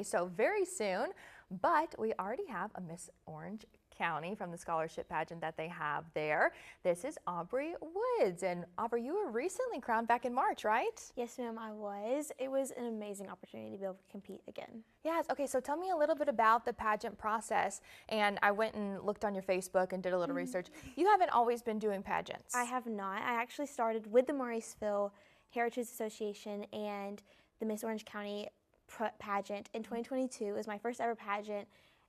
So very soon, but we already have a Miss Orange County from the scholarship pageant that they have there. This is Aubrie Woods, and Aubrie, you were recently crowned back in March, right? Yes, ma'am, I was. It was an amazing opportunity to be able to compete again. Yes. Okay, so tell me a little bit about the pageant process. And I went and looked on your Facebook and did a little research. You haven't always been doing pageants. I have not. I actually started with the Mauriceville Heritage Association and the Miss Orange County pageant in 2022. It was my first ever pageant.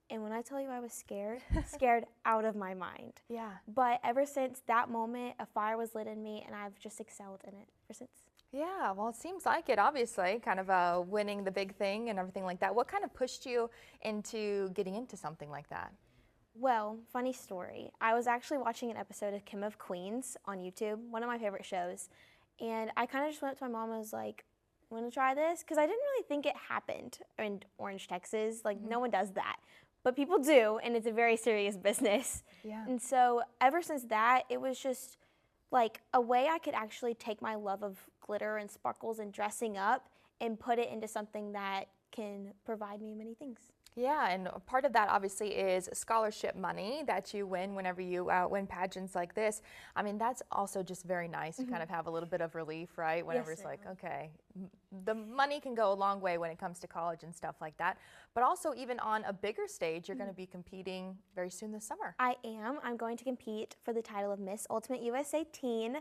And when I tell you I was scared, scared out of my mind. Yeah. But ever since that moment, a fire was lit in me, and I've just excelled in it ever since. Yeah, well, it seems like it, obviously, kind of winning the big thing and everything like that. What kind of pushed you into getting into something like that? Well, funny story. I was actually watching an episode of King of Queens on YouTube, one of my favorite shows. And I kind of just went up to my mom and was like, want to try this? Because I didn't really think it happened in Orange, Texas. Like, no one does that. But people do, and it's a very serious business. Yeah. And so ever since that, it was just like a way I could actually take my love of glitter and sparkles and dressing up and put it into something that can provide me many things. Yeah, and part of that obviously is scholarship money that you win whenever you win pageants like this. I mean, that's also just very nice to kind of have a little bit of relief, right? Whenever Yes, it's like, okay, the money can go a long way when it comes to college and stuff like that. But also even on a bigger stage, you're going to be competing very soon this summer. I am. I'm going to compete for the title of Miss Ultimate USA Teen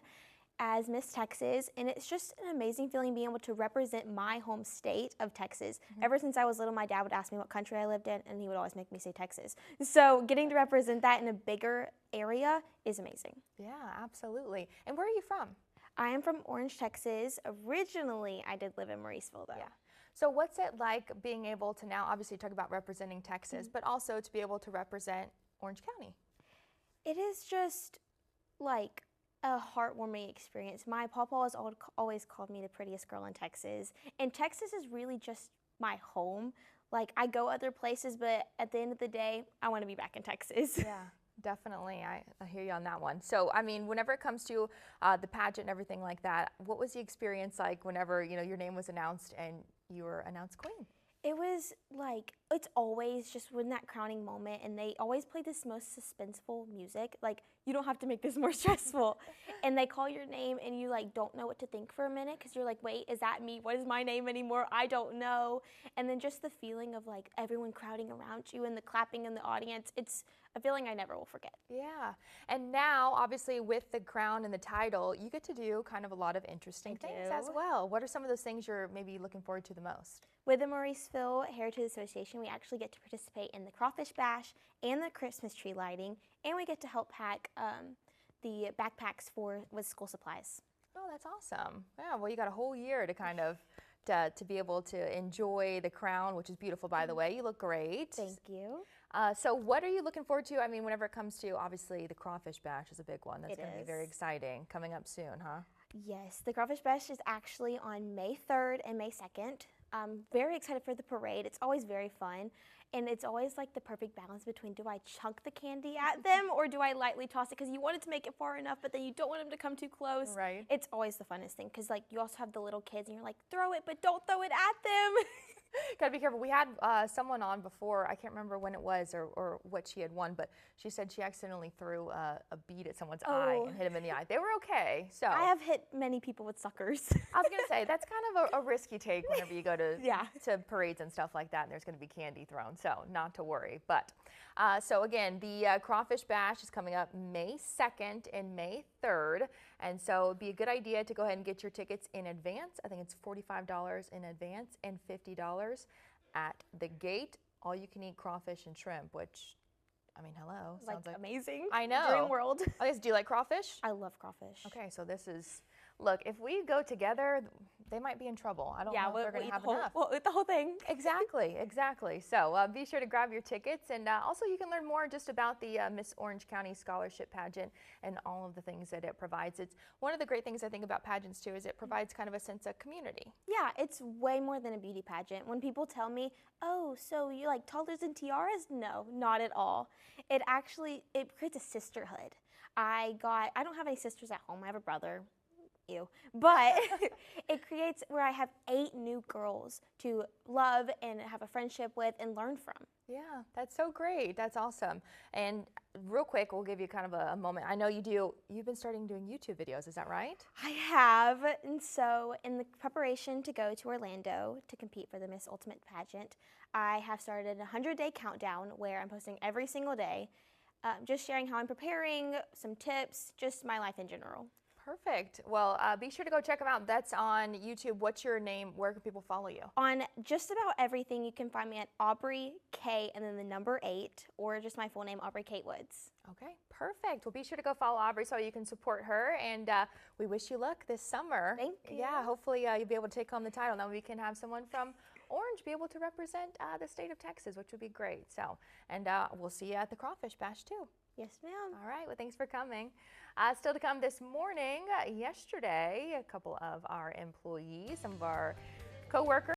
as Miss Texas, and it's just an amazing feeling being able to represent my home state of Texas. Ever since I was little, my dad would ask me what country I lived in, and he would always make me say Texas. So getting to represent that in a bigger area is amazing. Yeah, absolutely. And where are you from? I am from Orange, Texas. Originally, I did live in Mauriceville, though. Yeah. So what's it like being able to now, obviously talk about representing Texas, but also to be able to represent Orange County? It is just like a heartwarming experience. My papa has always called me the prettiest girl in Texas, and Texas is really just my home. Like, I go other places, but at the end of the day, I want to be back in Texas. Yeah, definitely. I hear you on that one. So, I mean, whenever it comes to the pageant and everything like that, what was the experience like whenever, your name was announced and you were announced queen? It was like, it's always just when that crowning moment, and they always play this most suspenseful music. Like, you don't have to make this more stressful. And they call your name, and you like don't know what to think for a minute, because you're like, wait, is that me? What is my name anymore? I don't know. And then just the feeling of like everyone crowding around you and the clapping in the audience, it's a feeling I never will forget. Yeah. And now, obviously, with the crown and the title, you get to do kind of a lot of interesting things as well. What are some of those things you're maybe looking forward to the most? With the Mauriceville Heritage Association, we actually get to participate in the Crawfish Bash and the Christmas tree lighting, and we get to help pack the backpacks with school supplies. Oh, that's awesome. Yeah, well, you got a whole year to kind of to be able to enjoy the crown, which is beautiful, by the way. You look great. Thank you. So what are you looking forward to? I mean, whenever it comes to, obviously, the Crawfish Bash is a big one. That's going to be very exciting. Coming up soon, huh? Yes, the Crawfish Bash is actually on May 3rd and May 2nd. I'm very excited for the parade. It's always very fun. And it's always like the perfect balance between, do I chunk the candy at them or do I lightly toss it? Because you want it to make it far enough, but then you don't want them to come too close. Right. It's always the funnest thing, because like you also have the little kids and you're like, throw it, but don't throw it at them. Gotta be careful. We had someone on before, I can't remember when it was or what she had won, but she said she accidentally threw a bead at someone's eye and hit him in the eye. They were okay. So I have hit many people with suckers. I was gonna say, that's kind of a risk you take whenever you go to to parades and stuff like that, and there's gonna be candy thrown, so not to worry. But so again, the Crawfish Bash is coming up May 2nd and May 3rd, and so it'd be a good idea to go ahead and get your tickets in advance. I think it's $45 in advance and $50 at the gate. All you can eat crawfish and shrimp, which, I mean, hello. Sounds like amazing. I know. Dream world. I guess, do you like crawfish? I love crawfish. Okay, so this is, look, if we go together, they might be in trouble. I don't know if they're going to have enough. We'll eat the whole thing. Exactly, exactly. So be sure to grab your tickets, and also you can learn more just about the Miss Orange County Scholarship Pageant and all of the things that it provides. It's one of the great things I think about pageants too, is it provides kind of a sense of community. Yeah, it's way more than a beauty pageant. When people tell me, oh, so you like toddlers and tiaras? No, not at all. It creates a sisterhood. I don't have any sisters at home. I have a brother. ew. But it creates where I have 8 new girls to love and have a friendship with and learn from. Yeah, that's so great. That's awesome. And real quick, we'll give you kind of a moment. I know you've been starting doing YouTube videos, is that right? I have, and so in the preparation to go to Orlando to compete for the Miss Ultimate pageant, I have started a 100-day countdown where I'm posting every single day, just sharing how I'm preparing, some tips, just my life in general. Perfect. Well, be sure to go check them out. That's on YouTube. What's your name? Where can people follow you? On just about everything, you can find me at Aubrie K and then the number 8, or just my full name, Aubrie Kate Woods. Okay, perfect. Well, be sure to go follow Aubrie so you can support her, and we wish you luck this summer. Thank you. Yeah, hopefully you'll be able to take home the title. Now we can have someone from Orange be able to represent the state of Texas, which would be great. So, and we'll see you at the Crawfish Bash too. Yes, ma'am. All right, well, thanks for coming. Still to come this morning, yesterday, a couple of our employees, some of our co-workers,